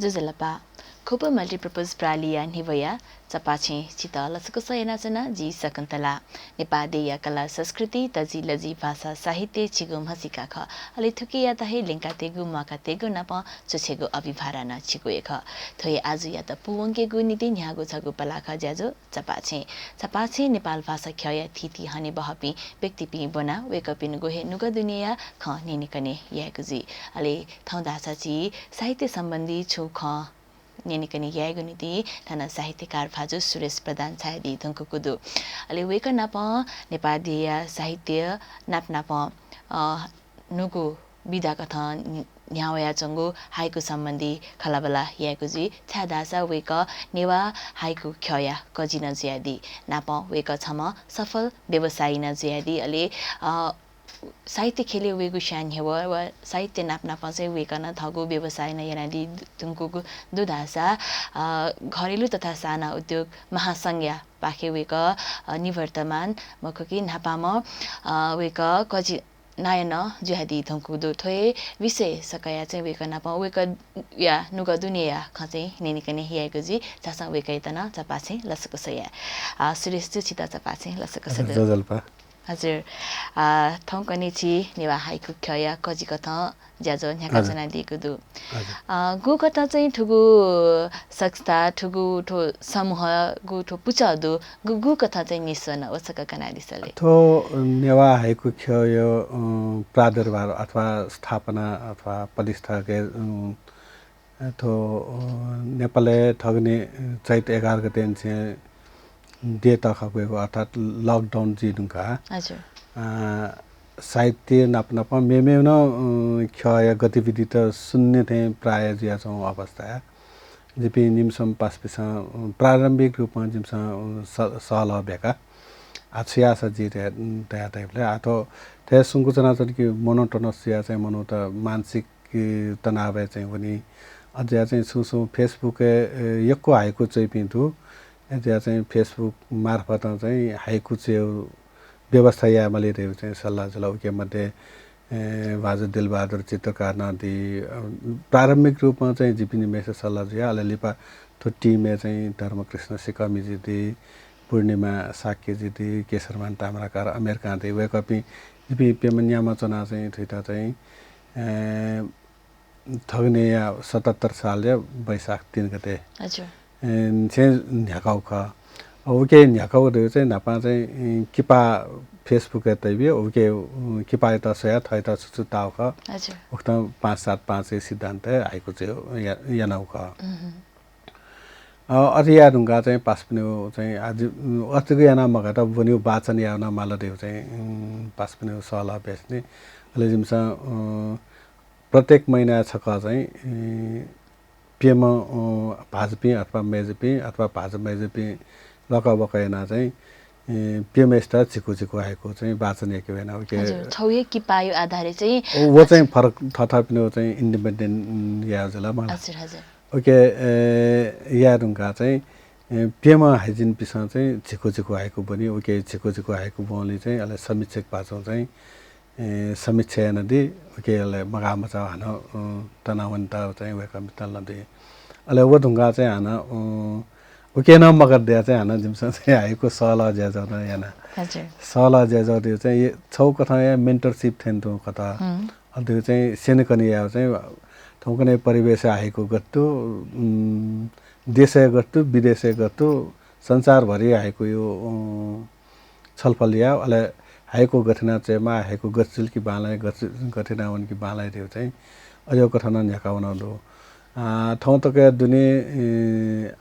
Juzalapa, Copa multipurpose pralia Nivaya, Chapache, Chita, Lascosayana, G. Sakantala, Nepadia Kala Sanskriti, Tazi Lazi Vasa, Sahite, Chigum Hasikaka, Alitukia Tahe, Linkategu, Makategu Napa, Chosego Avivarana, Chigueka, Toy Azuyata Puange Guniti, Niago Sagu Palaka Jazo, Chapache, Nepal Vasa Kaya, Titi, Honey Bahapi, Bektipi Bona, wake up in Gohe Nuga Dunia, Ka Ninikane, Yaguzi, Ale, Tondasachi, Sahite Sambandi, Chuka. Nenikani Yaguniti, Tana Sahitikar Fajo, Suresh Pradan Sahidi, Tunkukudu. Ali Weka Napa, Nepadia, Sahitya, Nap Napa, Nugu, Bidakatan, Nyawaya Chungu, Haiku Sambandi, Kalabala, Yaguzi, Tadasa, Weka, Newa, Haiku Kyoya, Kojina Ziadi, Napa, Weka Tama, Safal, Bevasaina Ziadi, Ali, साहित्य खेले वेगु शान हेवा व साहित्य नाप्ना पसे woken थगु व्यवसाय न यनादि तुंकुगु दुधासा घरेलु तथा साना उद्योग महासंज्ञा पाखे वेक निवर्तमान मखकि नापाम वेक कजि नायन जुहादि थंकुदु थोय विषय सकया चाहिँ वेक नापा वेक या नुग दुनिया खचे नेनिकने हियाको जी जासा वेकैतना चपासे लसकसया सुरेश चिता चपासे लसकसया जजल्पा हजुर थौकने छि नेवा हाइकु खया कजिकथ ज्याजो न्याकाजना दिएको दु गुकथा चाहिँ ठुगु संस्था ठुगु ठो समूह गु ठो पुचदु गु कथा चाहिँ निसन वसक कनादिसले थो नेवा हाइकु खयो प्रादुर्भाव अथवा स्थापना अथवा प्रतिष्ठा के थो नेपालले ठग्ने चैत 11 गते चाहिँ डेटा खगएको अर्थात लकडाउन जिनुका हजुर साहित्य नाप्नाप मेमेन खय गतिविधि त शून्य थे प्राय जिया छौं अवस्था जेपि निमसम पासपिस प्रारम्भिक रूपमा जिमसा साल भएका आछियास जी तया टाइपले आतो ते संकुचना चाहिँ कि मोनोटोनस या चाहिँ मनो त मानसिक तनाव चाहिँ पनि अझै चाहिँ सुसु फेसबुक यक्को आएको चाहिँ पिन्थु त्यहाँ चाहिँ फेसबुक मार्फत चाहिँ हाइकु चाहिँ व्यवस्था या मैले चाहिँ सल्लाह चलाउ के मध्ये बाजु दिलबहादुर चित्रकार नदी प्रारम्भिक रूपमा चाहिँ जिपिनी मेसे सल्लाह दिया अलिलिपा तो टिममा चाहिँ धर्मकृष्ण सिकामी जी दि पूर्णिमा साक्य जी दि केशरमान ताम्राकार अमेरिका दि वेकपि जिपि पेमन्यामा चना चाहिँ थैता चाहिँ थग्ने 77 साल या वैशाख 3 गते हजुर चाहिँ न्याकाउ ख ओके न्याकाउ रे चाहिँ नापा चाहिँ किपा फेसबुक तैबे ओके किपा त सया थै त सुताउ ख हजुर उक्त 575 सिद्धान्त आएको चाहिँ यानाउ ख अरिया ढुंगा चाहिँ पासपने चाहिँ आज अतिको याना मगा त बन्यो वाचन याउन मालदेव चाहिँ पासपने सला बेच्ने अहिले जिमसा प्रत्येक महिना छका चाहिँ पिएम भाजपी अथवा मेजपी अथवा भाजपा मेजपी लकबकैना चाहिँ पिएम स्टार चिकु आएको चाहिँ वाचन एक होइन के छौए कि पायो आधारित चाहिँ वो चाहिँ फरक थथापिनो चाहिँ इन्डिपेन्डेन्ट या जला म हजुर हजुर ओके या रुंगा चाहिँ पिएम हाइजिन पिसा चाहिँ चिकु आएको पनि ओके चिकु आएको बोली चाहिँ अहिले समीक्षक पाछौ चाहिँ समीक्षा नदी ओके अहिले मगामचा हान तनावन्ता चाहिँ वेका मितल नदी अहिले वो ढुंगा चाहिँ हान ओके न मगर दिया चाहिँ हान जिमसा चाहिँ आएको सला ज्याजो न याना हजुर सला ज्याजो त्यो चाहिँ छौ कथा या मेन्टरशिप थेन तो कथा त्यो चाहिँ सेनकनी या चाहिँ ठौकने परिवेश आएको गत्तु देशै गत्तु विदेशै गत्तु संसारभरि आएको यो छलफल या अहिले हाइको गठना चाहिँ मा हाइको गछिल कि बालाई गठना उनकी बालाई थियो चाहिँ अयो कथन न्याकाउन दो ठाउँ तक दुने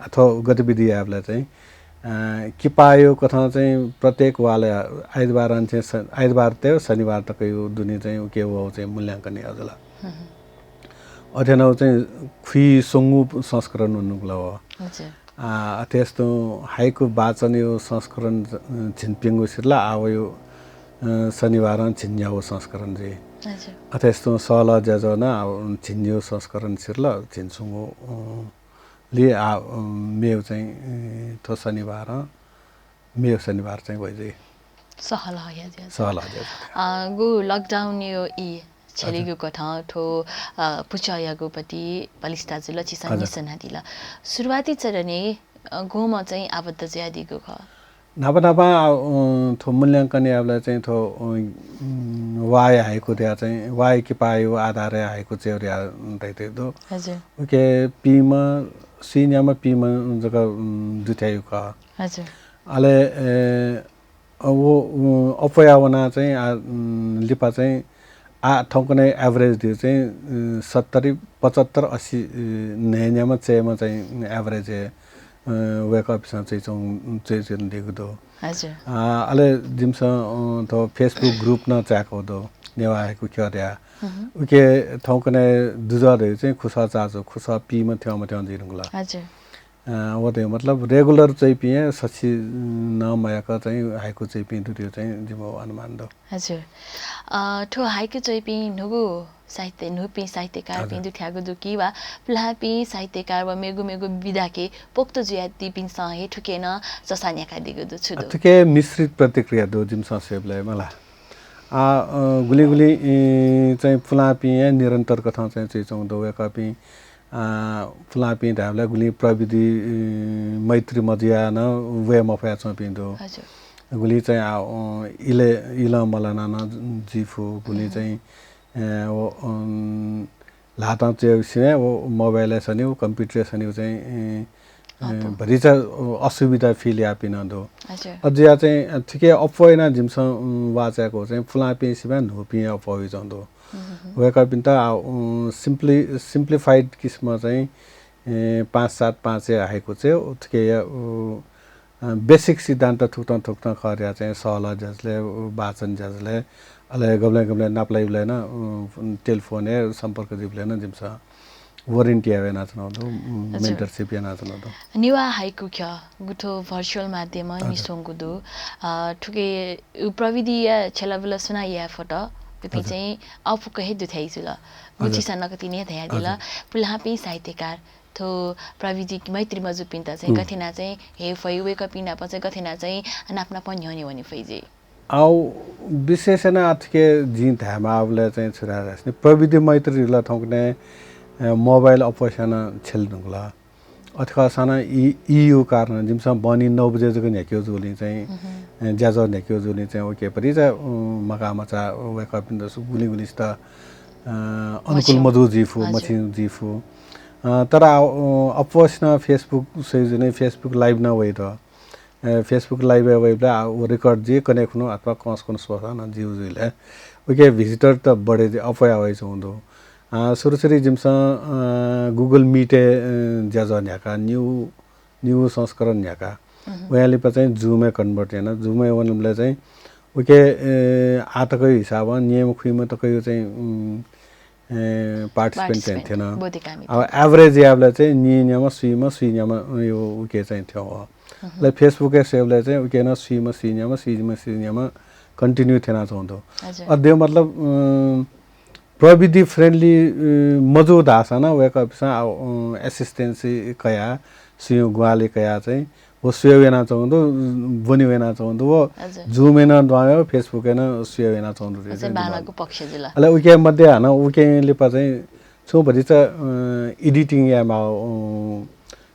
अथवा गतिविधि आपलाई चाहिँ किपायो कथा चाहिँ प्रत्येक वाले आइतबार चाहिँ आइतबार त्यो शनिबार तक यो दुने चाहिँ के हो चाहिँ मूल्याङ्कन अजला अध्ययन चाहिँ खुइ सोंगु संस्करण हुनुको हो त्यस्तो हाइको वाचन यो संस्करण छिनपिङ्गु सिरला आयो शनिबार छिन्याउ संस्करण जे त्यस्तो सल ज्याजो न छिन्यो संस्करण सिरला छिन्सुङो ले मेउ चाहिँ थो शनिबार चाहिँ भइजे सहल गु लकडाउन यो इ छेलिगु कथा ठो पुचायागु पति पलिस्ता जुल चिसा निसना दिला सुरुवाती चरणे गोमा चाहिँ आबद्ध ज्यादिगु ख नापा नापा थो मूल्याङ्कन याबला चाहिँ थो वाय हाइको त्या चाहिँ वाय कि पायो आधार हाइको चेउर्या दैते दो हजुर ओके पीमा सिन्यामा पीमा जका दुथ्यायो ख हजुर अले वो अपयावना चाहिँ लिपा चाहिँ ठौकने एभरेज दियो चाहिँ 70 75 80 नैन्यामा चेमा चाहिँ एभरेज वेक अप चाहिँ चाहिँ दिएको दो हजुर अले जिम्स तो फेसबुक ग्रुप न चाको दो नेवाएको क्यार्या उके ठौकने दुजरे चाहिँ खुसा चाजो खुसा पीमा थ्यामा थ्यामा दिनुला हजुर वो त्यो मतलब रेगुलर चाहिँ पिए सच्ची नमयाका चाहिँ हाइको चाहिँ पिँ दुयो चाहिँ जिमो अनुमान दो हजुर ठो हाइको चाहिँ पिँ नुगु साहित्य नुपी साहित्यकार पिँ दुथ्यागु दुकी वा प्लापी साहित्यकार वा मेगु मेगु विधाके पोक्त जुयाति पिँ सहे ठुकेन ससान्याका दिगु दु छु दो ठुके मिश्रित प्रतिक्रिया दो जिम ससेबले मला गुली गुली चाहिँ फुलापी निरन्तर कथा चाहिँ चौदो वेका पिँ फुलापी ढाबला गुली प्रविधि मैत्री मजिया न वे मफया पिंदो गुली चाहिँ इले मलाना न जिफु गुली चाहिँ वो लाता चाहिँ वो मोबाइल छनि वो कम्प्युटर छनि चाहिँ भरि चाहिँ असुविधा फिल यापिन दो अझै चाहिँ ठिकै अपोइना जिमस वाचाको चाहिँ फुलापी सिबा नोपी अपोइ जन्दो वेका पिन्ता सिम्प्लिफाइड किस्म चाहिँ 5-7-5 हाइको चाहिँ ठिकै बेसिक सिद्धान्त थुक्न खर्या चाहिँ सहल जसले वाचन जसले अले गब्ले नाप्लाई ब्लेन टेलिफोन सम्पर्क जिब्लेन जिम्स वारेन्टी आवेना छनदो मेन्टरशिप याना छनदो निवा हाइकु ख गुठो भर्चुअल माध्यम निसोंगुदु ठुके प्रविधि छेलाबला सुनाइया फोटो पिपि चाहिँ अफु कहे दुथाइसुल गुचिसा नकति ने थया दिला पुलापी साहित्यकार थो प्रविधि मैत्री मजुपिन्ता चाहिँ गथिना चाहिँ हे फै वेक पिना पछि गथिना चाहिँ नाप्ना पनि हने भने फैजे आउ विशेषण अथके जिन धामा आवले चाहिँ छुरा रास्ने प्रविधि मैत्री ल ठौकने मोबाइल अपरेसन छेल्नुला अथवा साना इयु कारण जिमसा बनी 9 बजे जको नेक्यो जुली चाहिँ ज्याजो नेक्यो जुली चाहिँ ओके परि चाहिँ मकामचा वेक अप इन द गुली गुली sta अनुकूल मधु जिफु मछि जिफु तर अपरेसन फेसबुक सेजने फेसबुक लाइभ न वइ त फेसबुक लाइभ वेबला रेकर्ड जे कनेक्ट हुनु अथवा कन्सकोन सोसा न जिउजुले ओके भिजिटर त बढे अपया वइ छौंदो सुरसरी जिमस गुगल मीट ज्याजो न्याका न्यू संस्करण न्याका वयाले चाहिँ जुमे कन्भर्ट हैन जुमे वनले चाहिँ ओके आतकै हिसाब नियम खुइमा त कयो चाहिँ पार्टिसिपेन्ट चाहिँ थिएन अब एभरेज याबले चाहिँ नियममा सुइमा यो ओके चाहिँ थियो ल फेसबुक सेवले चाहिँ ओके न सुइमा कन्टिन्यू थिएन छौंदो अध्य मतलब प्रविधि फ्रेन्डली मौजूद आसन वेक अप एसिस्टेन्सी कया सुयो ग्वाले कया चाहिँ वो सुयोवेना चाहंदो बनिवेना चाहंदो वो जुमेना द्वायो फेसबुकेना सुयोवेना चाहंदो चाहिँ बालाको पक्ष जिल्ला अले उके मध्ये हन उके लिपा चाहिँ छु भरि चाहिँ एडिटिङ यामा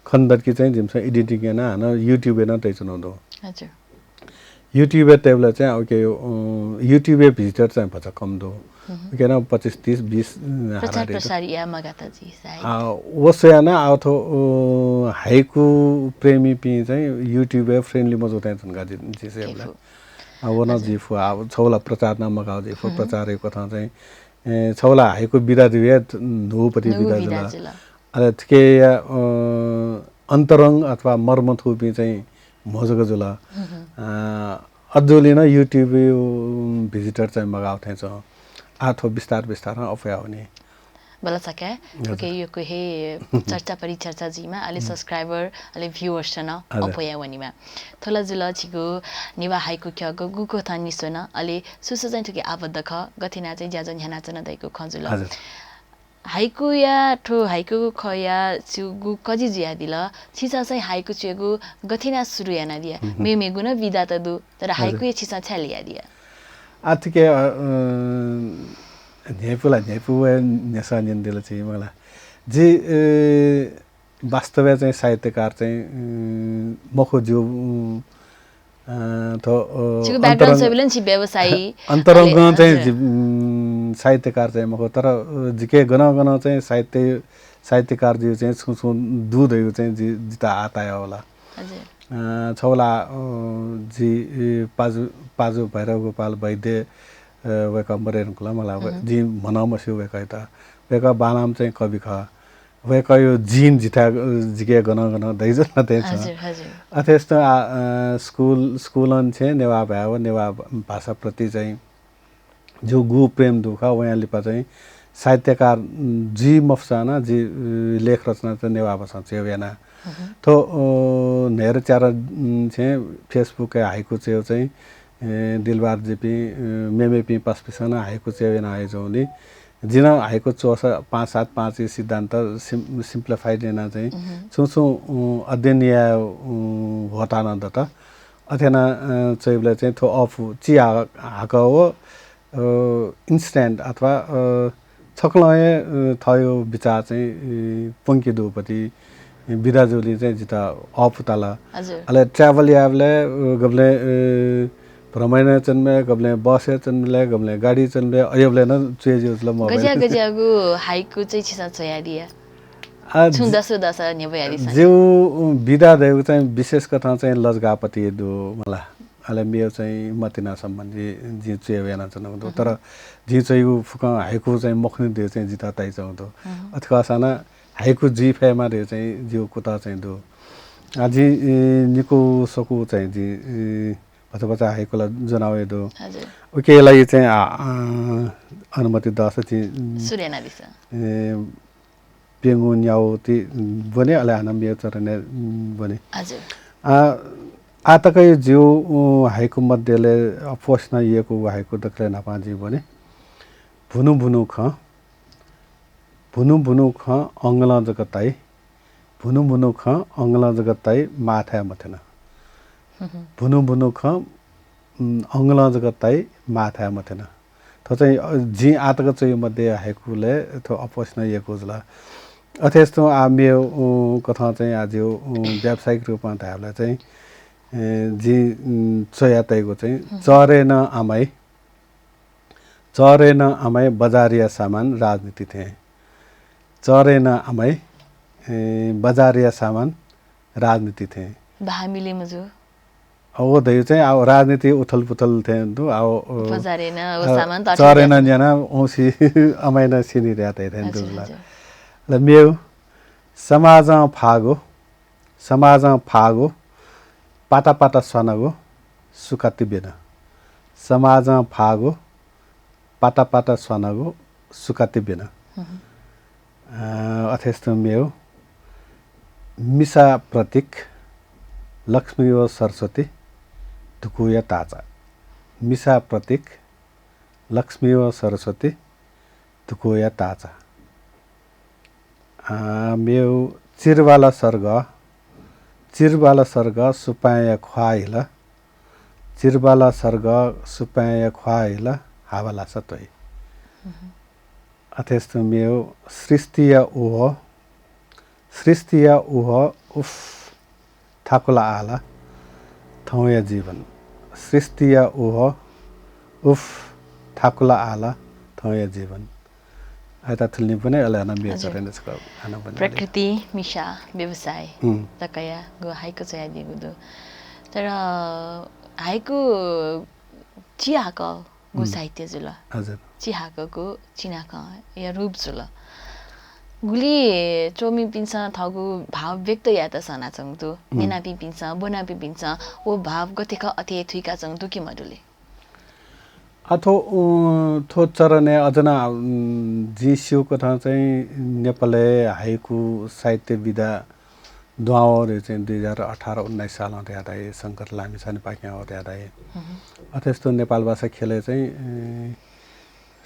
खण्डर कि चाहिँ जिमस एडिटिङ याना हन युट्युब याना तै चुनदो हजुर युट्युब टेबल चाहिँ ओके युट्युब भिजिटर चाहिँ भछ कम दो ओके न 25-30-20 प्रचार प्रसार या मगाता जी सायद वसयाना आथो हाइकु प्रेमी पि चाहिँ युट्युब फ्रेन्डली मजो चाहिँ छन् गाजी जिसेबला वना जिफु छौला प्रचार न मगाउ जिफु प्रचार कथा चाहिँ छौला हाइकु बिदा दिए नोपति बिदा जिला अले थके अन्तरंग अथवा मर्मथु पि चाहिँ मजको जुला अझोले न युट्युब भिजिटर चाहिँ मगाउँथे छ आथो विस्तार अफया हुने बला सके ओके यो कोही चर्चा परिचर्चा जीमा अलि सब्स्क्राइबर अलि भ्युअर्स न अफया वनीमा थोला जुल छिगो निवा हाइकु ख गुगु थानी सोन अलि सुसु चाहिँ ठुके आबद्ध ख गथिना चाहिँ ज्याजन ह्याना चन दैको खजुल हाइकु या ठो हाइकु खया चुगु कजि जिया दिल छिसा चाहिँ हाइकु चेगु गथिना सुरु याना दिया मे मेगु न विदा त दु तर हाइकु या छिसा छलिया दिया आथिके न्यायपु नेसा निन्देल चाहिँ मलाई जे वास्तव चाहिँ साहित्यकार चाहिँ मखो जो छिको ब्याकग्राउन्ड सबैले छि व्यवसायी अन्तरङ्ग चाहिँ साहित्यकार चाहिँ मखो तर जिके गन चाहिँ साहित्यकार जो चाहिँ छु दुधहरू चाहिँ जिता आता होला हजुर छौला जी पाजु भैरव गोपाल वैद्य वेका मरेनकुला मलाई जी मनामस्यो वेका त वेका बानाम चाहिँ कवि ख वेका यो जिन जिता जिके गन दैज न त्यही छ अथेस्त स्कुलन छे नेवा भयो नेवा भाषा प्रति चाहिँ जो गु प्रेम दुख वहाँ लिपा चाहिँ साहित्यकार जी मफसाना जी लेख रचना चाहिँ नेवा भाषा चाहिँ वेना तो नेर चार छे फेसबुक हाइकु चाहिँ दिलबार जेपी मेमेपी पासपिसना हाइकु चाहिँ आए जाउने जिन हाइकु 575 सिद्धान्त सिम्प्लिफाइड लेना चाहिँ सुसु अध्ययन या होतानन्द त अथेना चाहिँ चाहिँ थो अफ चि हाक हो इन्स्ट्यान्ट अथवा छक्लय थयो विचार चाहिँ पंकी दोपति बिराजोली चाहिँ जिता अफ ताला अले ट्राभल याबले गबले भ्रमण चन्मे गबले बस चन्मे गबले गाडी चन्मे अयबले न चेजला म गजागु हाइकु चाहिँ छिसा छयादिया छुन्दसो दस नेबयादि जो विदा देउ चाहिँ विशेष कथा चाहिँ लजगापति दो मला अले मेयो चाहिँ मतिना सम्बन्धी जी चेवेना चनौ तर जी चाहिँ फुक हाइकु चाहिँ मखनी दे चाहिँ जिता ताइ चौदो अथवा साना हाइकु जी फेमा दे चाहिँ जो कुता चाहिँ दो आजि निको सकु चाहिँ जी बच्चा हाइकुला जनावे दो हजुर ओकेलाई चाहिँ अनुमति दस चाहिँ सुरेना दिस पेंगु न्याउति बने अले आनम्य चरने बने हजुर आतकै जिउ हाइकु मध्येले अफोस्न येको हाइकु दक्रे नापाजी बने भुनु ख अंगला जगताई भुनु ख अंगला जगताई माथा मथेन भुनु ख अंगला जगताई माथा मथेन तो चाहिँ जी आतक चाहिँ मध्ये हाइकुले तो अफोस्न येको जला अथेस्तो आम्य कथा चाहिँ आज व्यावसायिक रूपमा थाहा चाहिँ जी चयातैको चाहिँ चरेन आमाई बजारिया सामान राजनीति थे चरेन आमाई बजारिया सामान राजनीति थे हामीले मजु ओ दयो चाहिँ अब राजनीति उथल पुथल थे तो अब बजारेन ओ सामान त चरेन जना औसी अमाइना सिनी रहते थे दुला ल मेउ समाज फागो पाटा सनगो सुकाति बेन समाज फागो पाटा सनगो सुकाति बेन अथेस्त मेउ मिसा प्रतीक लक्ष्मी व सरस्वती धुकुया ताजा मिसा प्रतीक लक्ष्मी व सरस्वती धुकुया ताजा मेउ चिरवाला सर्ग सुपाया ख्वाइला चिरवाला सर्ग सुपाया ख्वाइला हावाला सतोइ अथेस्त मेउ सृष्टिया उह उफ ठाकुला आला थौया जीवन सृष्टिया उह उफ ठाकुला आला थौया जीवन आइता थुल्ने पनि अलाना बेचरेन छ खाना पनि प्रकृति मिशा व्यवसाय तकया गो हाइको चाहिँ दिगु दो तर हाइको चिहाको गो साहित्य जुल हजुर चिहाको चिनाक या रूप जुल गुली चोमी पिन्छ थगु भाव व्यक्त या त सना चंगतु मेनापि पिन्छ बोनापि पिन्छ ओ भाव गतेका अथे थुइका चंगतु कि मडुले अथो थो चरने अजना जिसियो कथा चाहिँ नेपाली हाइकु साहित्य विधा द्वावरे चाहिँ 2018-19 सालमा त्यादाए शंकर लामिछाने पाक्या हो त्यादाए अथेस्तो नेपाल भाषा खेले चाहिँ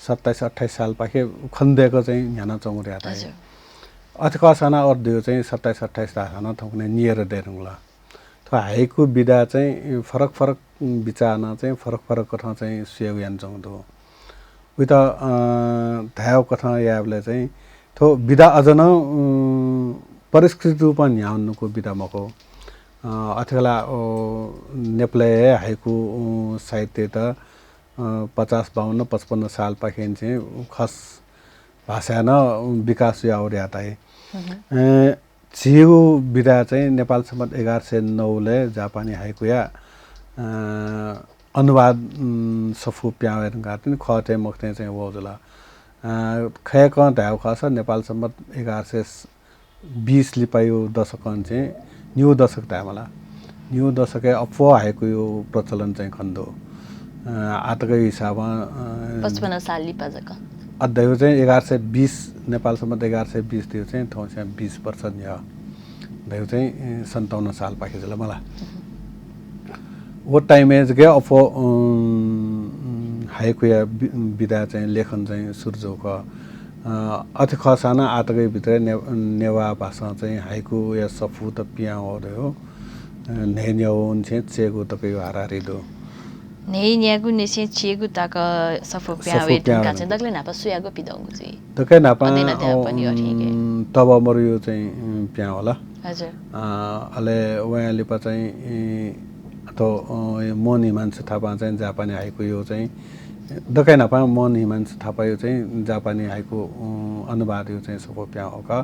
27-28 साल पाखे खन्देको चाहिँ न्याना चौं त्यादाए अथवा सना और दियो चाहिँ 27-28 सालना थौने नियर देरुला तो हाइकु विधा चाहिँ फरक विचारना चाहिँ फरक कथा चाहिँ सेव यान चौं दो उही त धायो कथा याबले चाहिँ थो विधा अझ न परिष्कृत रूपमा न्याउनुको विधा मको अथेला नेपाली हाइकु साहित्य त 50-52-55 साल पाखेन चाहिँ खस भाषा न विकास यावर याता है छिगु विधा चाहिँ नेपाल सम्मत 1109 ले जापानी हाइकु या अनुवाद सफु प्यावेर गातिन खते मखते चाहिँ वजला खयक धाउ खस नेपाल सम्मत 1120 लिपायो दशकन चाहिँ न्यू दशक धामला न्यू दशक अफो हाइकु यो प्रचलन चाहिँ खन्दो आतकै हिसाबमा 55 साल लिपाजक अध्यय चाहिँ 1120 नेपाल सम्मत 1120 त्यो चाहिँ ठाउँ चाहिँ 20 वर्ष न्या भयो चाहिँ 57 साल पाखे जला मलाई वो टाइम एज के अफो हाइकु या विधा चाहिँ लेखन चाहिँ सुर्जोक अति खसाना आतकै भित्र नेवा भाषा चाहिँ हाइकु या सफु त पिया हो नेन्याउन चाहिँ चेगु तकै हारारी दो nei nyagu nese chiegu taka safo pyawe tanga चाहिँ दक्ले नापा सुयागो पिदंगु चाहिँ दक्ले नापा अदेन त्यहाँ पनि हो ठिकै तब मरु यो चाहिँ प्या होला हजुर अले वयाले चाहिँ अथवा मन हिमांशु थापा चाहिँ जापानी हाइकु यो चाहिँ दक्ले नापा मन हिमांशु थापा यो चाहिँ जापानी हाइकु अनुवाद यो चाहिँ सफो प्या होका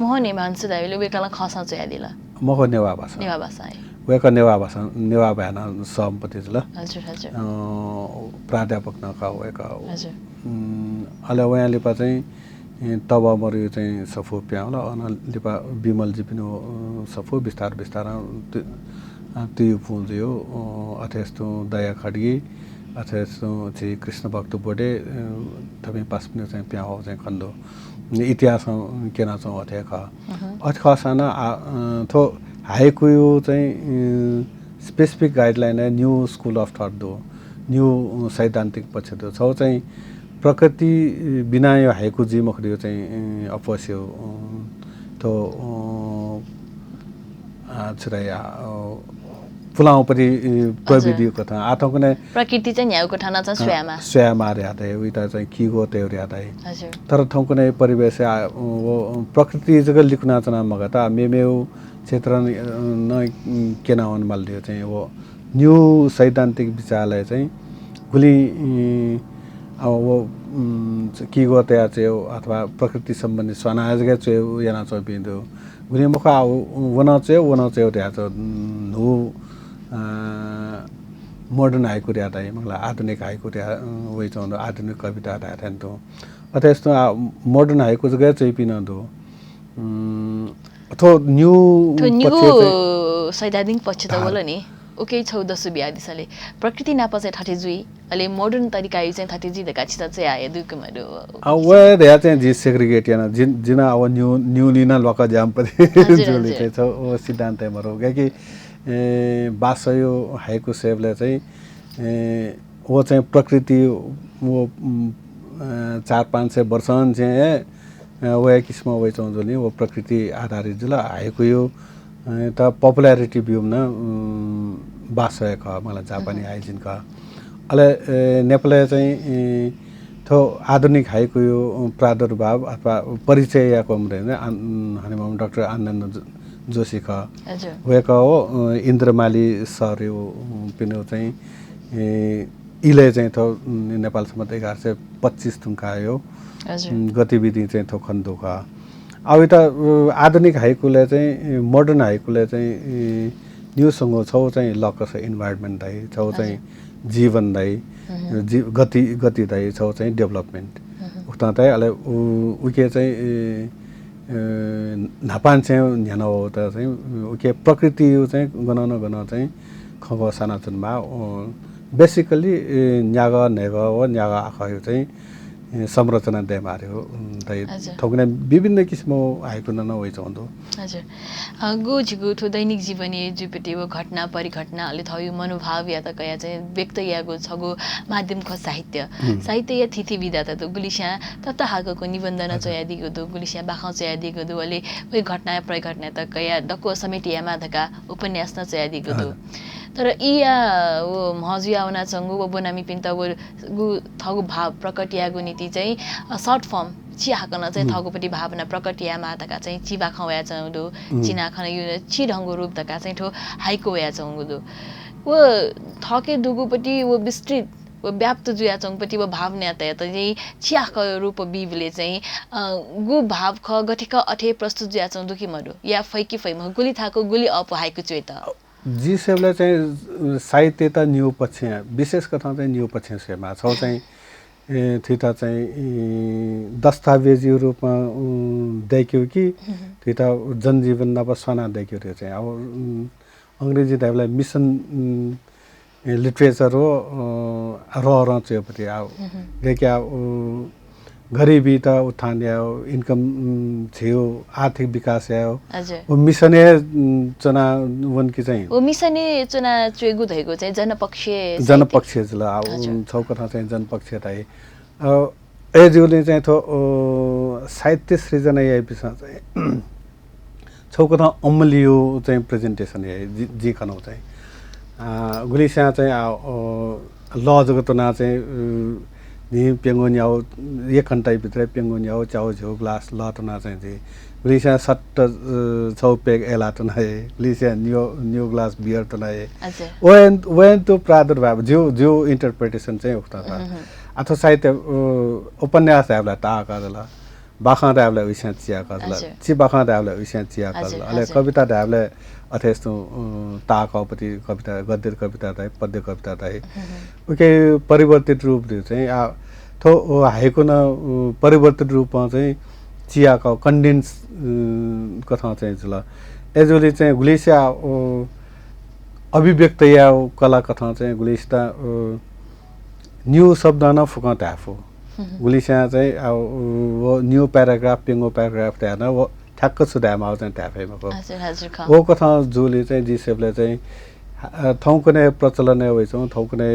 मोहन हिमांशु दाइले वेकला खसा चाहिँ यादिला मखो नेवा भाषा है वेक नेवा भाषा नेवा भएन सम्पत्ति ल हजुर हजुर प्राध्यापक नका वेक हजुर अले वया लिपा चाहिँ तब मरु चाहिँ सफो प्याउला अन लिपा बिमल जी पनि सफो बिस्तार बिस्तार त्यो पुंजियो अथेस्तो दया खड्गी अथेस्तो चाहिँ कृष्ण भक्त बोडे थपे पास पनि चाहिँ प्या हो चाहिँ खन्दो इतिहास केना चाहिँ अथेका अथखसाना थो हाइकु चाहिँ स्पेसिफिक गाइडलाइन है न्यू स्कुल अफ थट दो न्यू सैद्धान्तिक पक्ष दो छ चाहिँ प्रकृति बिना यो हाइकु जी मखरियो चाहिँ अपस्यो तो छुराया पुलाउ पनि प्रविधि कथा आठौँ नै प्रकृति चाहिँ न्याउको ठाना चाहिँ स्वयमा स्वयमा र्यादै उता चाहिँ किगो त्यो र्यादै हजुर तर ठाउँको नै परिवेश प्रकृति जग लिखना चना मगता मेमेउ क्षेत्र न केना वन मल्दियो चाहिँ वो न्यू सैद्धान्तिक विचारलाई चाहिँ गुली अब वो किगो त्या चाहिँ अथवा प्रकृति सम्बन्धी स्वानाजगा चाहिँ याना चाहिँ बिन्दु गुली मुखा वना चाहिँ त्या चाहिँ नु मोडर्न हाइकु र्यादा मलाई आधुनिक हाइकु र्या वही चाहिँ आधुनिक कविता र्या तो अथवा यस्तो मोडर्न हाइकु जग्गा चाहिँ पिन दो अथवा न्यू सैद्धान्तिक पक्ष त बोल नि ओके 14 बिहा दिसले प्रकृति नाप चाहिँ ठाटे जुई अले मोडर्न तरिका यो चाहिँ ठाटे जी दका छिता चाहिँ आए दुकमहरु व र्या चाहिँ जी सेग्रिगेट याना जिना अब न्यू लिना लका जाम पनि जुले चाहिँ छ ओ सिद्धान्त मरो कि बासयो हाइकु सेवले चाहिँ वो चाहिँ प्रकृति वो 400-500 वर्षन चाहिँ वो किसिम वो चाहिँ नि वो प्रकृति आधारित जुल हाइकु यो त पपुलारिटी भ्यू न बासय ख मलाई जापानी हाइजिन ख अले नेपाली चाहिँ थो आधुनिक हाइकु यो प्रादुर्भाव अथवा परिचय या कम रहेन हनेम डाक्टर आनन्द जोशी ख वेक हो इन्द्रमाली सर यो पिनो चाहिँ इले चाहिँ थो नेपाल सम्म 1125 थुङ्कायो गतिविधि चाहिँ थो खन्दो ख अब त आधुनिक हाइकुले चाहिँ मोडर्न हाइकुले चाहिँ न्यूसँग छौ चाहिँ लकस इन्भाइरोमेन्ट दाइ छौ चाहिँ जीवन दाइ गति दाइ छौ चाहिँ डेभलपमेन्ट उता त अले उके चाहिँ नापान चाहिँ न्यान हो त चाहिँ उके प्रकृति चाहिँ गन चाहिँ खग सानाचुनमा बेसिकली न्याग नेग हो न्याग आखयो चाहिँ संरचना दे मार्यो थोकने विभिन्न किसिमको आएको न होइ चोन्दो हजुर गो जिगु थो दैनिक जीवनी जुपिटे वो घटना परिघटना अलि थयो मनोभाव या त कया चाहिँ व्यक्त यागो छगो माध्यम ख साहित्य या थिथि विधा त गुलिस्या तत हागको निबन्धन चया दिगो दो गुलिस्या बाखा चया दिगो दो अले वे घटना परिघटना त कया दको समेटियामा धका उपन्यास न चया दिगो दो तर इया वो हजुयावना चंगु वो बनामी पिन्ता वो गु थगु भाव प्रकटियागु नीति चाहिँ सर्ट फर्म चिहाकन चाहिँ थगुपट्टि भावना प्रकटिया माताका चाहिँ चिबा खवया चंगु चिना खन यु छि ढंगु रूप तका चाहिँ ठो हाइको वया चंगु वो थके दुगुपट्टि वो विस्तृत वो व्याप्त जुया चंगपट्टि वो भावना त चाहिँ चियाक रूप बिबले चाहिँ गु भाव ख गठिक अठे प्रस्तुत जुया चंग दुखी मरु या फैकी फैम गुली थाको गुली अप हाइको चुइत जी सेबले चाहिँ साहित्य त न्यू पक्ष विशेष कथा चाहिँ न्यू पक्ष सेमा छौ चाहिँ थिता चाहिँ दस्तावेजी रूपमा देखियो कि थिता जनजीवन नवसना देखियो त्यो चाहिँ अब अंग्रेजी टाइपलाई मिसन लिटरेचर हो र चाहिँ पति अब देखिया गरीबी त उत्थान आयो इन्कम थियो आर्थिक विकास आयो वो मिसने चना वन की चाहिँ वो मिसने चना चुगु धैको चाहिँ जनपक्षीय ल अब छौ कथा चाहिँ जनपक्षीय ताई एजुले चाहिँ थो साहित्य सृजना या विषय चाहिँ छौ कथा अमलियो चाहिँ प्रेजेन्टेसन या जी खनौ चाहिँ गुलिसा चाहिँ ल जगतना चाहिँ नि पेंगोन्याओ एक घंटा भित्र पेंगोन्याओ चाउ झो ग्लास लटना चाहिँ दि लिसा सट्ट छौ पेग एला तना लिसा न्यू ग्लास बियर तना when to प्रादुर्भाव जो इन्टरप्रिटेसन चाहिँ उक्ता था अथवा साहित्य उपन्यास आबला ता कादला बाखा रावला विषय चिया कादला छि बाखा रावला विषय चिया कादला अले कविता रावला अथेस्तो ताकपति कविता गद्य कविता ताई पद्य कविता ताई ओके परिवर्तित रूप दियो चाहिँ थो हाइको न परिवर्तित रूपमा चाहिँ चियाको कन्डेन्स कथा चाहिँ छ एजोले चाहिँ गुलिसा अभिव्यक्त या कला कथा चाहिँ गुलिस्ता न्यू शब्द न फुका ताफो गुलिसा चाहिँ वो न्यू प्याराग्राफ पेंगो प्याराग्राफ त न वो ठ्याक्क सुधामा आउँछ ट्याफेमा वो कथा जोले चाहिँ जिसेबले चाहिँ थौकने प्रचलन होइछौं थौकने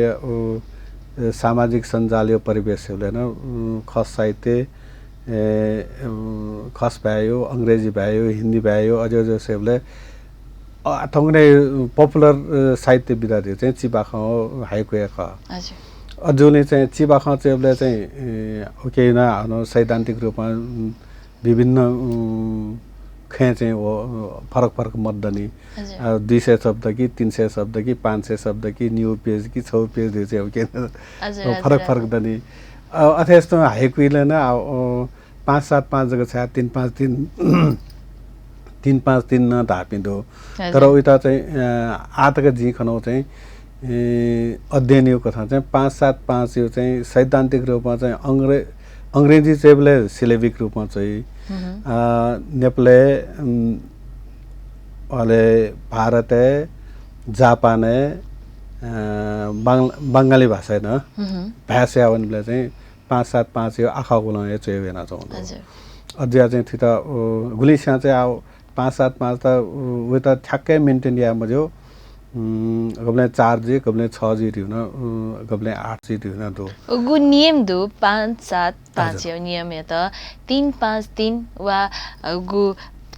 सामाजिक सञ्जालीय परिवेशले न खस साहित्य खस भयो अंग्रेजी भयो हिन्दी भयो अझै सेबले थौकने पपुलर साहित्य विधाले चाहिँ चिबाख हाइको एक अझुले चाहिँ चिबाख चेबले चाहिँ ओके न सैद्धान्तिक रूपमा विभिन्न खे चाहिँ वो फरक मद्दनी 200 शब्द कि 300 शब्द कि 500 शब्द कि न्यू पेज कि 6 पेज चाहिँ ओके फरक दनी अथेस्तो हाइकुइले न 5-7-5 जगह छ 3-5-3 न धापिदो तर उता चाहिँ आतक जी खनौ चाहिँ अध्ययन यो कथा चाहिँ 5-7-5 यो चाहिँ सैद्धान्तिक रूपमा चाहिँ अंग्रेजी चेबले सिलेबिक रूपमा चाहिँ नेपाले वाले भारत जापान बंगाली भाषा न भाषा वनले चाहिँ 5-7-5 यो आखा गुला यो चाहिँ वेना चाहन्छु अझै चाहिँ थिता गुलिसा चाहिँ 5-7-5 त उ त ठ्याक्कै मेन्टेन या मजो गबले 4 जी गबले 6 जी थियो न गबले 8 जी थियो न दो गु नियम दो 5-7-5 यो नियम त 3-5-3 वा गु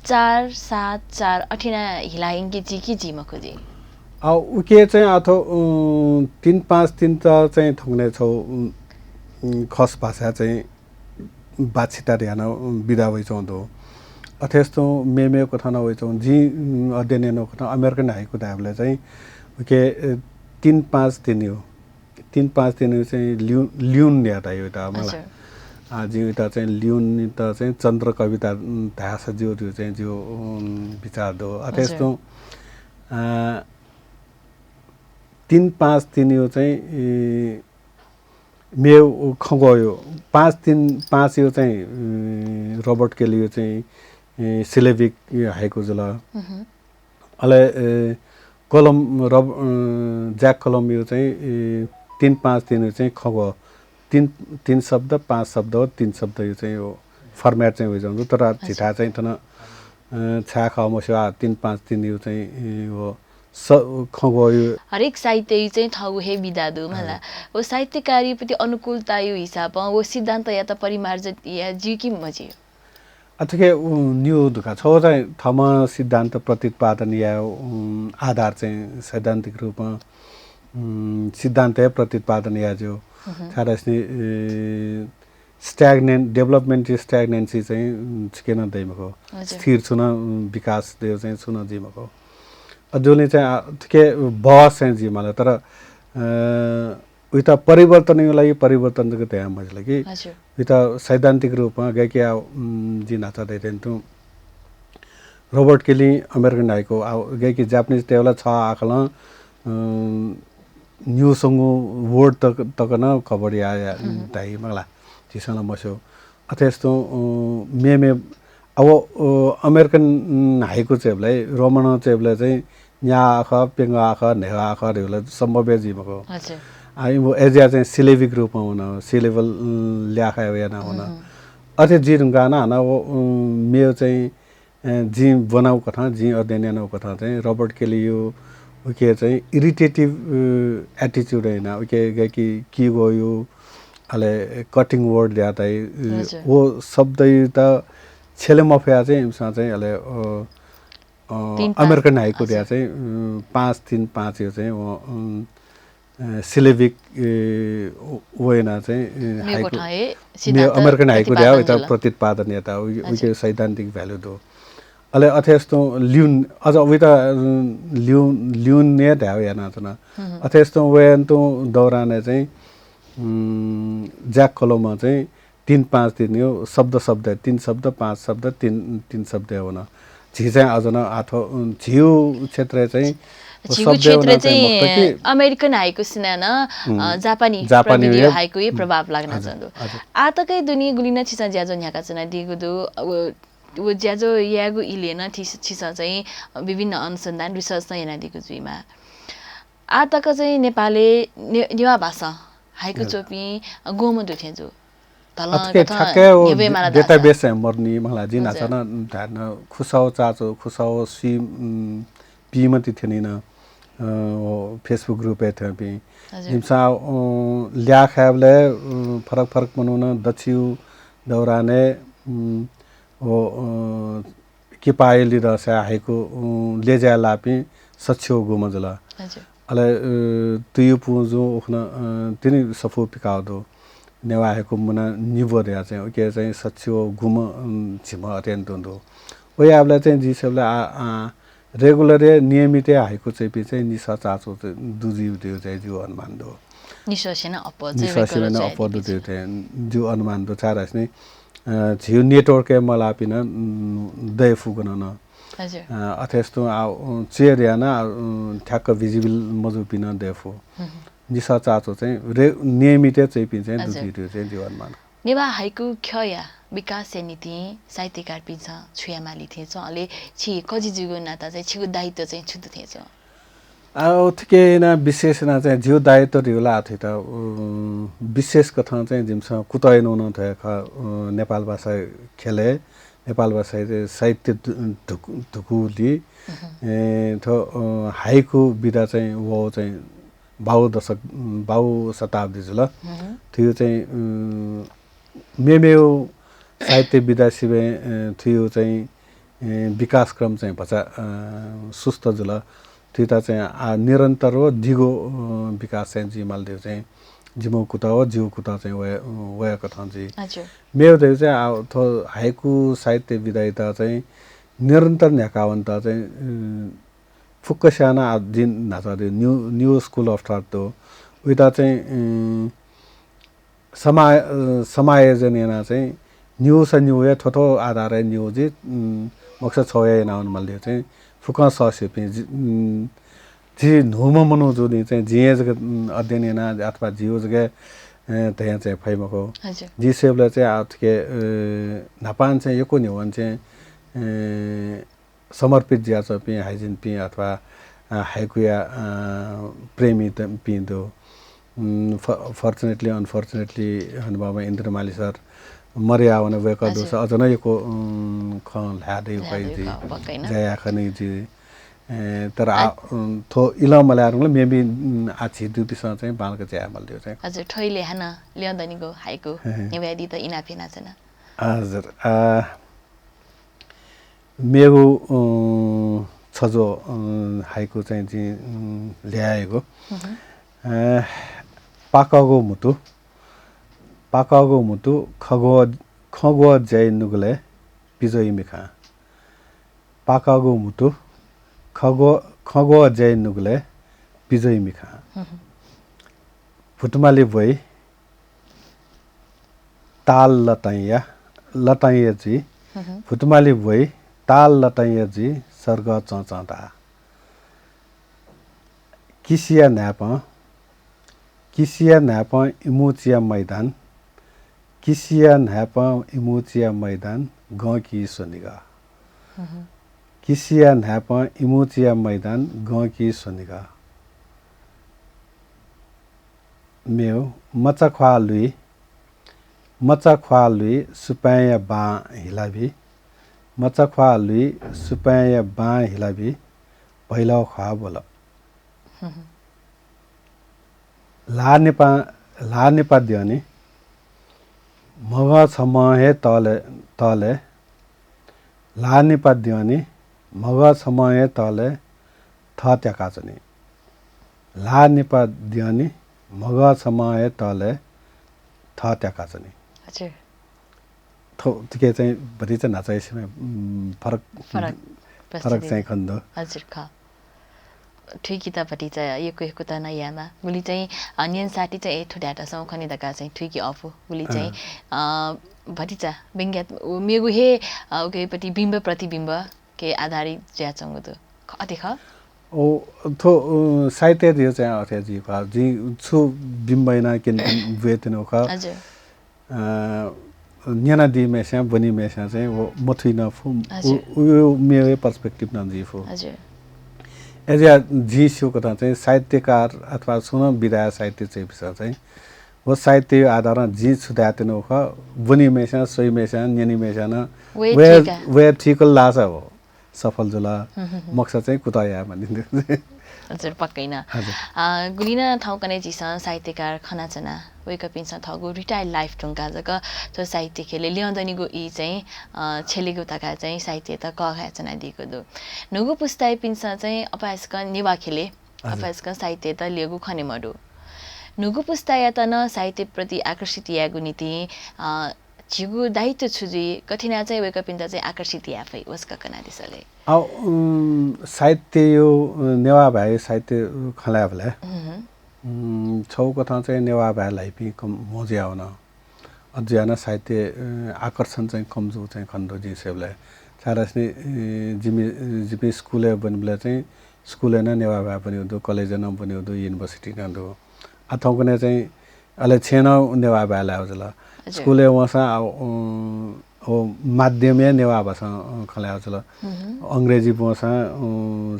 4-7-4 अठिना हिलाइंगी जी की जी मखोजी उके चाहिँ अथो 3-5-3 त चाहिँ थुङ्ने छौ खस भाषा चाहिँ बाछिता ध्यान बिदा भइछौँ दो अथेस्तो मेमे कथा नभइछौँ जी अध्ययन कथा अमेरिकन हाइको दाबले चाहिँ के 3-5-3 यो 3-5-3 चाहिँ ल्युन याद आयो त मलाई आज एउटा चाहिँ ल्युन त चाहिँ चन्द्र कविता धास जो चाहिँ जो विचार दो अथेस्तो 3-5-3 यो चाहिँ मेउ खगयो 5-3-5 यो चाहिँ रोबर्ट केली यो चाहिँ सिलेबिक हाइको जला अले कलम ज्याक कलम यो चाहिँ 3-5-3 चाहिँ खगो 3 शब्द 5 शब्द 3 शब्द यो चाहिँ यो फर्मेट चाहिँ होइजाउँछ तर छिटा चाहिँ तन छा खमस्या 3-5-3 यो चाहिँ यो खगो यो हरेक साहित्य चाहिँ थगु हे बिदादु मला वो साहित्यकारीपट्टि अनुकूलता यो हिसाबमा वो सिद्धान्त या त परिमार्जित या जी कि मजी अथके न्यू दुखा छ चाहिँ थम सिद्धान्त प्रतिपादन या आधार चाहिँ सैद्धान्तिक रूपमा सिद्धान्त प्रतिपादन या जो छाडस्ने स्ट्याग्नेन्ट डेभलपमेन्ट स्ट्याग्नेन्सी चाहिँ किन दैमको स्थिर छुन विकास देव चाहिँ छुन जिमको अझले चाहिँ के बहस चाहिँ जिमाले तर उता परिवर्तनको लागि परिवर्तनको त्यहाँ मजले कि उता सैद्धान्तिक रूपमा गए कि जी नाचा दैथेन तु रोबर्ट केली अमेरिकन आएको गए कि जापानिज तेवला छ आखला न्यू संगु वर्ड तक न कबड्डी आया दाइ मगला जिसला मसो अथेस्तो मेमे अब अमेरिकन हाइको चेबलाई रोमन चेबलाई चाहिँ न्या आख पेंग आख नेहा आख रेला सम्भव जीवको हजुर आई वो एजिया चाहिँ सिलेबिक रूपमा हुन सी लेभल ल्याखा या हुन अथे जी रुंगाना न वो मेरो चाहिँ जी बनाउ कथा जी अध्ययन कथा चाहिँ रबर्ट केली यो के चाहिँ इरिटेटिभ एटिट्युड हैन ओके कि गयो अले कटिङ वर्ड ल्याता वो शब्द त छेले मफिया चाहिँ इमसा चाहिँ अले अमेरिकन हाइको दिया चाहिँ 535 यो चाहिँ सिलेबिक वेना चाहिँ हाइको अमेरिकन हाइको दिया यता प्रतिपादन यता उके सैद्धान्तिक भ्यालु दो अले अथेस्तो ल्युन अझ उता ल्युन ने ध्याउ याना तना अथेस्तो वेन तो दौरान चाहिँ ज्याक कलोमा चाहिँ 3-5 दिन यो शब्द 3 शब्द 5 शब्द 3 शब्द हुन झि चाहिँ अझ न आठो झिउ क्षेत्र चाहिँ झिउ क्षेत्र चाहिँ अमेरिकन हाइको सिनाना जापानी हाइको ये प्रभाव लाग्न जन्दो आतकै दुनिया गुलिना छिसा ज्याजो न्याका चना दिगु दु वो ज्याजो यागु इलेन छिसा चाहिँ विभिन्न अनुसन्धान रिसर्च न हेना दिगु जुइमा आतक चाहिँ नेपाली नेवा भाषा हाइको चोपी गोमो दुथेजु अथके ठक्के डेटाबेस मर्नी मलाई जिन आछन धान खुसाउ चाचो खुसाउ सी पीमति थिएन फेसबुक ग्रुप थे पी हिमसा ल्याखाबले फरक मनुन दछिउ दौराने ओ के पाएली रसा हाइको लेजा लापी सच्छो गुमजला अले तुयु पुजो उखन तिनी सफो पिकाउ दो नेवाएको मुना निबोर्या चाहिँ के चाहिँ सच्चो गुम छिम अत्यन्त हुँदो ओ याबले चाहिँ जी सबले रेगुलर नियमित हाइको चाहिँ पि चाहिँ निसा चाचो दुजी दियो चाहिँ जु अनुमान दो निश्वासेन अपद दियो चाहिँ जु अनुमान दो चारस नै झिउ नेटवर्क मलापिन दय फुगन न हजुर अथेस्तो चेयर याना ठ्याक्क भिजिबल मजुपिन देफो निसा चाचो चाहिँ नियमित चाहिँ पिन्छ दुई चाहिँ जीवनमा नेवा हाइकु खया विकास नीति साहित्यकार पिन्छ छुयामाली थिएछ अले छि कजि जुगु नाता चाहिँ छिगु दायित्व चाहिँ छुदु थिएछ थके न विशेष न चाहिँ जिउ दायित्व रिउला आथे त विशेष कथा चाहिँ जिमसा कुतय नउन थएका नेपाल भाषा खेले नेपाल भाषा साहित्य ढुकुली थो हाइकु विधा चाहिँ वो चाहिँ 22 शताब्दी जुल थियो चाहिँ मेमेउ साहित्य विधा सिबे थियो चाहिँ विकास क्रम चाहिँ भचा सुस्त जुल थियो चाहिँ निरन्तर हो दिगो विकास चाहिँ जिमाल देव चाहिँ जिमो कुता हो जिउ कुता चाहिँ वया कथा चाहिँ मेरो देव चाहिँ थो हाइकु साहित्य विधायता चाहिँ निरन्तर न्याकावन्त चाहिँ फुक्कसाना दिन नाचा न्यू स्कूल अफ थट तो उता चाहिँ समायोजन याना चाहिँ न्यू स न्यू या थोथो आधार न्यू जी मकसद छया नाउन मल्ले चाहिँ फुक्का ससे पे जी नोम मनो जो नि चाहिँ जिए अध्ययन याना अथवा जियो जगे त्यहाँ चाहिँ फैमको जी सेबले चाहिँ आथके नापान चाहिँ यको न्युवन चाहिँ समर्पित ज्याच पि हाइजिन पि अथवा हाइकुया प्रेमी पिन्दो फर्चुनेटली अनफर्चुनेटली हनुबाबा इन्द्रमाली सर मर्या आउने वेक दोस अझ नै यको ख ल्यादै उपाइजी जया खनिजी तर थो इला मलारले मेबी आछि दुतिसँग चाहिँ बालको चाहिँ आमल चाहिँ हजुर ठैले हाना ल्याउँदनीको हाइको नेवादी त इनाफेना छैन हजुर मेगु छजो हाइकु चाहिँ जी ल्याएको पाकागो मुटु खगो जय नुगले पिजोइ मिखा पाकागो मुटु खगो जय नुगले पिजोइ मिखा फुटमाली भई ताल लटाइया जी फुटमाली भई ताल लटाइया जी सर्ग चचाँदा किसिया न्याप इमुचिया मैदान गकी सोनिगा किसिया न्याप इमुचिया मैदान गकी सोनिगा मेउ मचा ख्वा लुई सुपाया बा हिलाबी पहिला ख्वा बोल ला नेपा दियनी मग छमहे तले ला नेपा दियनी मग छमहे तले थ त्याकाचनी ला नेपा दियनी मग छमहे तले थ त्याकाचनी हजुर के चाहिँ भरि चाहिँ नाचाइसमा फरक चाहिँ खन्द हजुर ख ठुकी तपट्टि चाहिँ यो कोही त नयाँमा गुली चाहिँ नियन साथी चाहिँ ए ठुड्याटा सौ खनि दका चाहिँ ठुकी अफु गुली चाहिँ भटिचा व्यङ्ग्यात मेगु हे उकेपट्टि बिम्ब प्रतिबिम्ब के आधारित ज्याचंगु त अति ख ओ थो साहित्य दियो चाहिँ अथे जी खा जी छु बिम्बैना के वेतनो खा हजुर न्याना दि मेसा बनी मेसा चाहिँ वो मथुइ न फु यो मेरो पर्सपेक्टिभ न जी फु हजुर एजा जी सो कथा चाहिँ साहित्यकार अथवा सुन विधा साहित्य चाहिँ विषय चाहिँ वो साहित्य आधारमा जी छुदातेनो ख बनी मेसा सोइ मेसा न्यानी मेसा न वे ठीक लासा हो सफल जुला मकसद चाहिँ कुताया भनिन्छ हजुर पक्कै न गुलिना ठाउँकने जिसा साहित्यकार खनाचना वेक पिन्छ थगु रिटायर लाइफ ठुङ्का जक तो साहित्य खेले ल्याउँदनीगु ई चाहिँ छेलेगु तका चाहिँ साहित्य त कघाचना दिएको दु नुगु पुस्ताइ पिन्छ चाहिँ अपासक निवा खेले अपासक साहित्य त लिगु खने मडु नुगु पुस्ताया त न साहित्य प्रति आकर्षित यागु नीति जिगु दायित्व छुजी कठिना चाहिँ वेक पिन्छ चाहिँ आकर्षित याफै वस्का कना दिसले साहित्य यो नेवा भाइ साहित्य खला भले छौ कथा चाहिँ नेवा भाइलाई पनि कम मोजिया हुन अझ्याना साहित्य आकर्षण चाहिँ कमजोर चाहिँ खण्डो जी सेबले सारसनी जिमी स्कुले बनबले चाहिँ स्कुले न नेवा भाइ पनि हुँदो कलेज न पनि हुँदो युनिभर्सिटी न दो अथवा कुनै चाहिँ अले छेन नेवा भाइलाई होला स्कुले वसा ओ माध्यमिक नेवा भाषा खला होला अंग्रेजी भाषा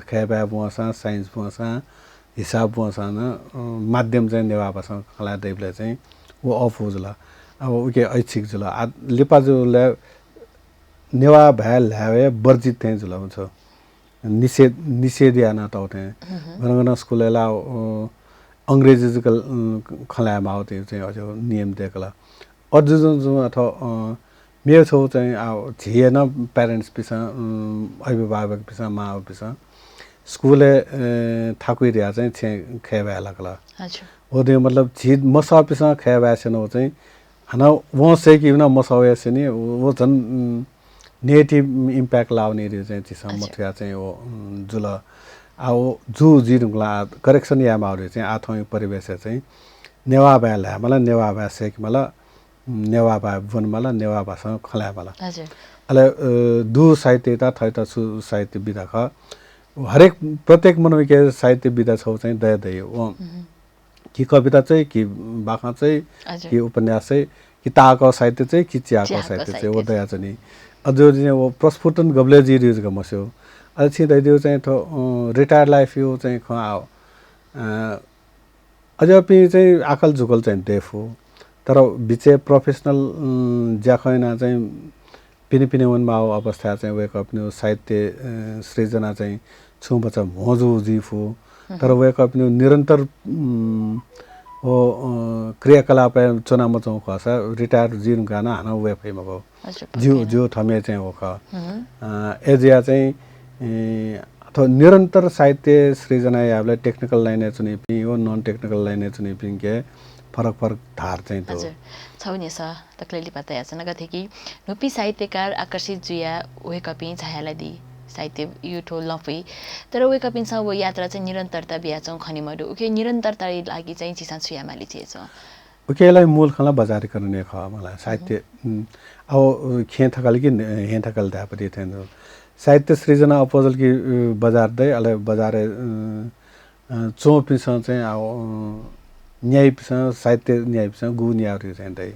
खेबा भाषा साइन्स भाषा हिसाब भाषा न माध्यम चाहिँ नेवा भाषा खला दैबले चाहिँ वो अफ होला अब उके ऐच्छिक जुल लेपाजुले नेवा भाइ ल्यावे वर्जित थे जुल हुन्छ निषेध या न तौते गनगन स्कुलला अंग्रेजी खला माउते चाहिँ अझ नियम देखला अझ जो अथवा मेरो छौ चाहिँ झिएन प्यारेन्ट्स पिसा अभिभावक पिसा मा पिसा स्कुले ठाकुरिया चाहिँ छे खेबा लागला हजुर ओदे मतलब झि मसा पिसा खेबा छन हो चाहिँ हन वो से कि न मसावे से नि वो जन नेगेटिभ इम्प्याक्ट लाउने रे चाहिँ चिसा मथ्या चाहिँ वो जुल आओ जु जिरुला करेक्सन या माउरे चाहिँ आथौ परिवेश चाहिँ नेवा बाला मलाई नेवा बा सेक मलाई नेवा बा वन मलाई नेवा भाषा खला मलाई हजुर अले दु साहित्य त थै त साहित्य विधा ख हरेक प्रत्येक मनोविज्ञ साहित्य विधा छौ चाहिँ दय दय हो कि कविता चाहिँ कि बाखा चाहिँ कि उपन्यास चाहिँ कि ताको साहित्य चाहिँ कि चियाको साहित्य चाहिँ हो दया चाहिँ अझो चाहिँ वो प्रस्फुटन गबले जी रिज गमस्यो अझै दैदियो चाहिँ थो रिटायर लाइफ यो चाहिँ ख आओ अझ पनि चाहिँ आकल झुकल चाहिँ डेफ हो तर बिचे प्रोफेसनल ज्याखैना चाहिँ पिने वनमा अवस्था चाहिँ वेक अप न्यू साहित्य सृजना चाहिँ छु बच्चा मौजु जीफ हो तर वेक अप न्यू निरन्तर हो क्रियाकलाप चुनाव चौ खस रिटायर जिन गाना हाना वे फेमा को जो थमे चाहिँ हो ख एजिया चाहिँ अथवा निरन्तर साहित्य सृजना याबले टेक्निकल लाइन चुनि पि हो नन टेक्निकल लाइन चुनि पि के फरक धार चाहिँ तो हजुर छौनी छ तकलेली पता यासन गथे कि नुपी साहित्यकार आकर्षित जुया वे कपि छायालाई दि साहित्य युठो लफै तर वे कपिन छ वो यात्रा चाहिँ निरन्तरता बियाचौं खनिमडु उके निरन्तरता लागि चाहिँ चिसा छुयामाली थिएछ उकेलाई मूल खला बजारीकरण ने ख मलाई साहित्य अब खे थकल कि हे थकल दापति थेन साहित्य सृजना अपोजल कि बजार दै अले बजार चोपिस चाहिँ अब न्यायपिस साहित्य न्यायपिस गु न्यायहरु चाहिँ दै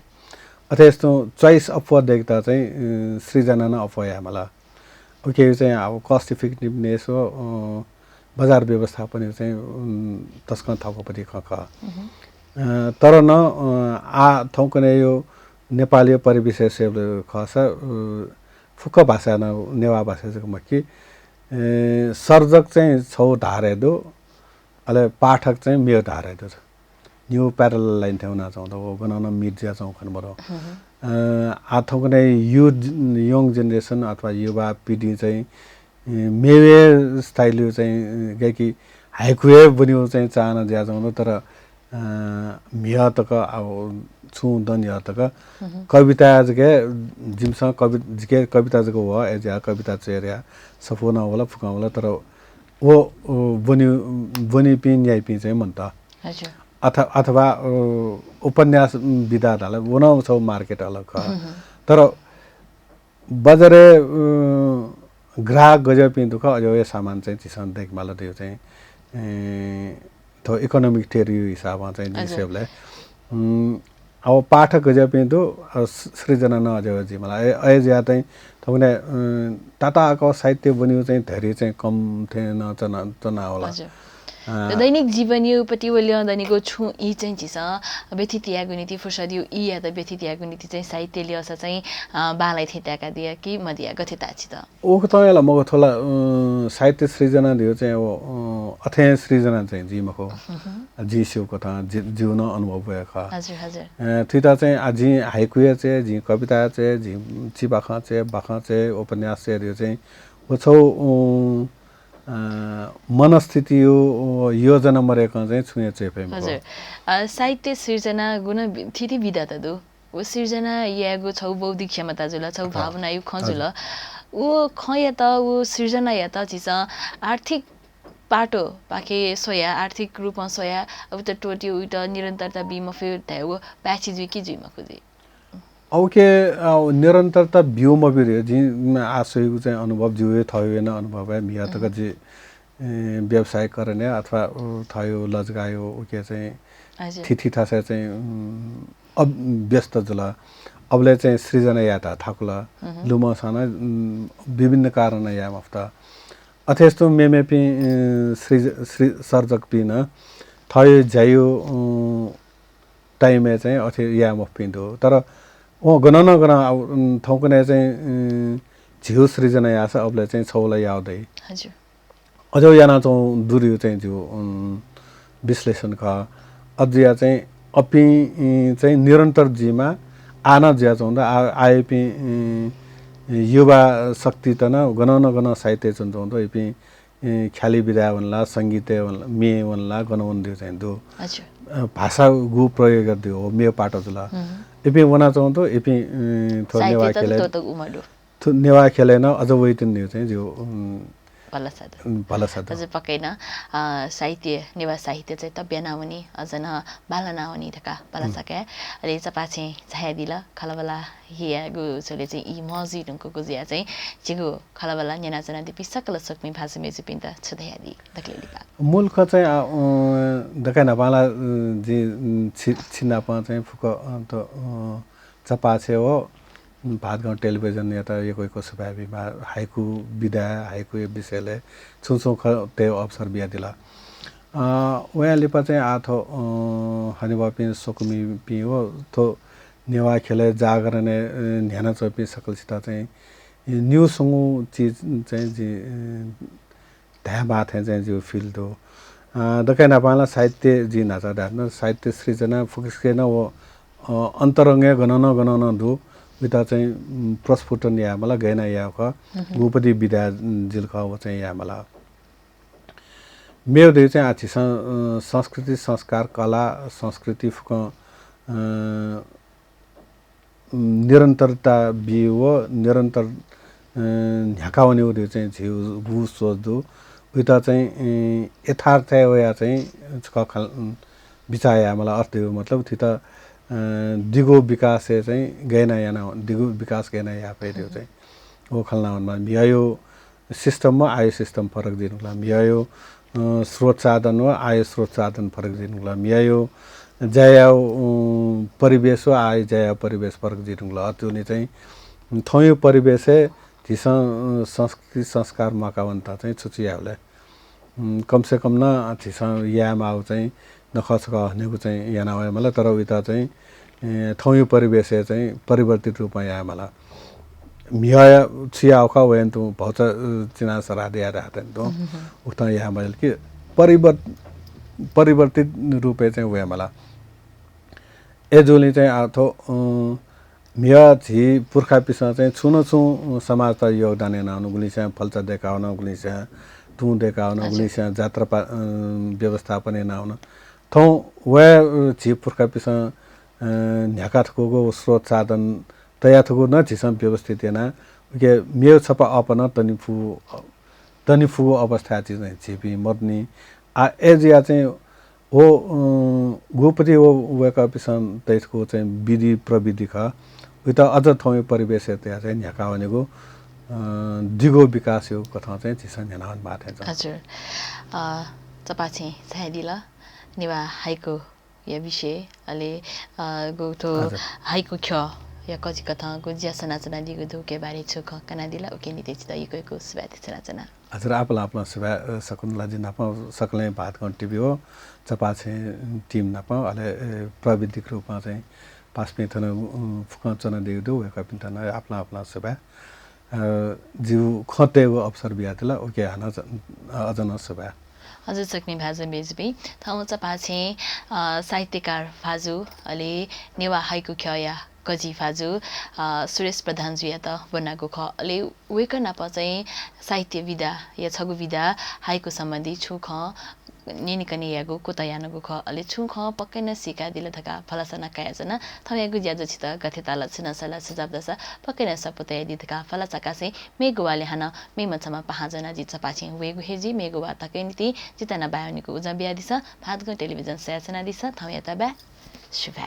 अथवा यस्तो चोइस अफवा देख्दा चाहिँ सृजना न अफवा मलाई ओके चाहिँ अब कस्ट इफेक्टिभनेस हो बजार व्यवस्थापन चाहिँ तस्क थौकपति खख तर न आ थौकने यो नेपाली परिविशेष खस फुक्क भाषा न नेवा भाषा चाहिँ मक्की सर्जक चाहिँ छौ धारे दो अले पाठक चाहिँ मेयो धारे दो न्यू प्यारल लाइन थेउना चाउँदा हो बनाउन मिर्जा चाउ खनबरो आ थौकने यङ जेनेरेसन अथवा युवा पिढी चाहिँ मेवे स्टाइल चाहिँ गएकी हाइकुए बन्यो चाहिँ चाहना ज्या चाउँदा तर मिया तक अब छु दन्या तक कविता जके जिमसँग कविता जको हो एज कविता चेर्या सफोना होला फुका होला तर वो बनि पिन याइ पिन चाहिँ मनता हजुर अथवा उपन्यास विधालाई बनाउ छ मार्केट अलग तर बजारे ग्राहक गजब पिन दुख अझ सामान चाहिँ चिसन देख माला त्यो चाहिँ तो इकोनोमिक थ्योरी हिसाबमा चाहिँ हिसाबले अब पाठक गजब पिन दु सृजना न अझ जी मलाई अझ या चाहिँ थौने टाटाको साहित्य बन्यो चाहिँ धेरै चाहिँ कम थिएन तना होला दैनिक जीवन यो पति वल्य दैनिकको छु ई चाहिँ चिस व्यथित यागु नीति फुर्सदियो ई या त व्यथित यागु नीति चाहिँ साहित्य लियस चाहिँ बालाई थिताका दिया कि मदिया गथिता छि त ओ तयला मगो थोला साहित्य सृजना दियो चाहिँ अब अथे सृजना चाहिँ जिमको जिस्यु कथा जीवन अनुभव भएका हजुर हजुर थिता चाहिँ आजि हाइकुए चाहिँ जि कविता चाहिँ जि चिबाखा चाहिँ बाखा चाहिँ उपन्यास चाहिँ चाहिँ छौ मनस्थिति योजना मरेको चाहिँ छुए चेपे हजुर साहित्य सृजना गुण थिति विधा त दु ओ सृजना यागो छौ बौद्धिक क्षमता जुल छौ भावना यु खजुल ओ खय त ओ सृजना या त चिस आर्थिक पाटो पाके सोया आर्थिक रूपमा सोया अब त टोटी उइट निरन्तरता बिम फेर थायो प्याछि जुइ कि जुइमा खुजी औके निरन्तरता बिउमा बिरे जि आशयको चाहिँ अनुभव जुए थयो न अनुभव है मिया तक जे व्यवसाय गर्ने अथवा थयो लजगायो ओके चाहिँ थिथि थासे चाहिँ अब व्यस्त जुला अबले चाहिँ सृजना याता थाकुला लुमसाना विभिन्न कारण या मफ्ता अथेस्तो मेमेपि सर्जक पिन थयो जायो टाइममा चाहिँ अथे या मफिन्दो तर ओ गणना थौकने चाहिँ झिउ सृजना या छ अबले चाहिँ छौला याउँदै हजुर अझ याना चाहिँ दुर्यो चाहिँ जो विश्लेषण ख अझिया चाहिँ अपि चाहिँ निरन्तर जीमा आना ज्या चाउँदा आएपि युवा शक्ति त न गणना साहित्य चाउँदा एपि ख्याली विधा वनला संगीत वनला मे वनला गणवन दियो चाहिँ दो भाषा गु प्रयोग गर्दियो हो मे पाटो जुला एपि वना चाउँदो एपि नेवा खेले नेवा खेलेन अझ वैतन दियो चाहिँ जो भलसाद हजुर पक्कै न साहित्य नेवा साहित्य चाहिँ तब्या नावनी अझ न बाला नावनी थका बाला सके अले चपाछे छाया दिल खलबला हिया गु चले चाहिँ इ मजी ढुङको गुजिया चाहिँ जिगु खलबला न्याना जना दिपि सकल सकमी भाषा मेजु पिन्ता छदया दि दक्लेली पा मूलख चाहिँ दकाना बाला जे छिना पा चाहिँ फुक त चपाछे हो भातगाउँ टेलिभिजन या त यको सुभाविमा हाइकु विधा हाइकु विषयले छुछो ते अवसर बिया दिला वयाले पा चाहिँ आथो हनिबा पिन सोकुमी पि हो तो नेवा खेले जागरने न्याना चपि सकलसिता चाहिँ न्यू संगु चीज चाहिँ जे ध्या बात है चाहिँ जो फिल दो दकै नापाला साहित्य जी नाचा डाट्न साहित्य सृजना फुकिस्केन वो अन्तरङ्गे गणन दु उता चाहिँ प्रस्फुटन या मला गएना या ख गुपति विद्या जिल ख वो चाहिँ या मला मेरो दे चाहिँ आछि संस्कृति संस्कार कला संस्कृति फुक निरन्तरता बियो निरन्तर ह्याकाउने उयो चाहिँ झिउ गु सोच्दु उता चाहिँ यथार्थ या चाहिँ विचाया मलाई अर्थ हो मतलब थिता दिगो विकास चाहिँ गएना याना दिगो विकास गएना या पैदियो चाहिँ वो खल्नामा मियायो सिस्टममा आयो सिस्टम फरक दिनुला मियायो स्रोत साधन हो आयो स्रोत साधन फरक दिनुला मियायो जयाओ परिवेश हो आयो जया परिवेश फरक दिनुला त्यो नि चाहिँ थयो परिवेश झिस संस्कृति संस्कार मकावन्ता चाहिँ छुचियाले कम से कम न झिस यामा आउ चाहिँ नखसक हनेको चाहिँ याना भयो मलाई तर उता चाहिँ थयो परिवेश चाहिँ परिवर्तित रूपमा या मलाई मिया छिया औखा वयन तो बहुत चिना सरा दिया रहते हैं तो उतना यहाँ मतलब कि परिवर्तित रूपे चाहिँ वया मला एजोली चाहिँ आथो मिया झी पुर्खा पिसा चाहिँ छुनो छु समाज त योगदान न अनुगुली चाहिँ फल्चा देखाउन गुली चाहिँ तु देखाउन गुली चाहिँ जात्रा व्यवस्थापन नआउन थौ व झी पुर्खा पिसा न्याकाथको स्रोत साधन तया थको न झिसम व्यवस्थित हैन के मेयो छपा अपन तनिफु अवस्था चाहिँ झिपी मर्नी आ एजिया चाहिँ हो गोपति हो वेका पिसन त्यसको चाहिँ विधि प्रविधि ख उता अझ थौ परिवेश त्यहाँ चाहिँ न्याका भनेको दिगो विकास हो कथा चाहिँ झिसन हेनान बात है हजुर चपाछे छाइदिला निवा हाइको या विषय अले गोथो हाइको ख या कजी कथा गुजिया सनाचना दिगो धोके बारे छु ख कना दिला ओके नि तेच दइको सुबाति सनाचना हजुर आपला सुबा सकुनला जिन आप सकले बात गर्न टिभी हो चपाछे टिम नाप अले प्राविधिक रूपमा चाहिँ पासमे थन फुकचना दिगो दो या पिन्तना आपला सुबा जिउ खतेको अवसर बियातला ओके हाना अजन सुबा हजुर सक्ने भाजु बेजबी ठाउँ चपाछे साहित्यकार भाजु अले नेवा हाइको ख्या कजी फाजु सुरेश प्रधान जुया त बनाएको ख अले वेक नाप चाहिँ साहित्य विधा या छगु विधा हाइको सम्बन्धी छु ख निनिकने यागु कोतायानगु ख अले छु ख पक्कै न सिका दिल धका फलासना कायजना थयागु ज्याजो छित गथेताला छन सला सुझाव दसा पक्कै न सपतया दिधका फलासका चाहिँ मेगुवाले हान मेमछमा पहाजना जि चपाछि वेगु हेजी मेगुवा तकै नीति जितना बायोनिको उजा बिया दिस भातगो टेलिभिजन स्यासना दिस थया त बा शुभ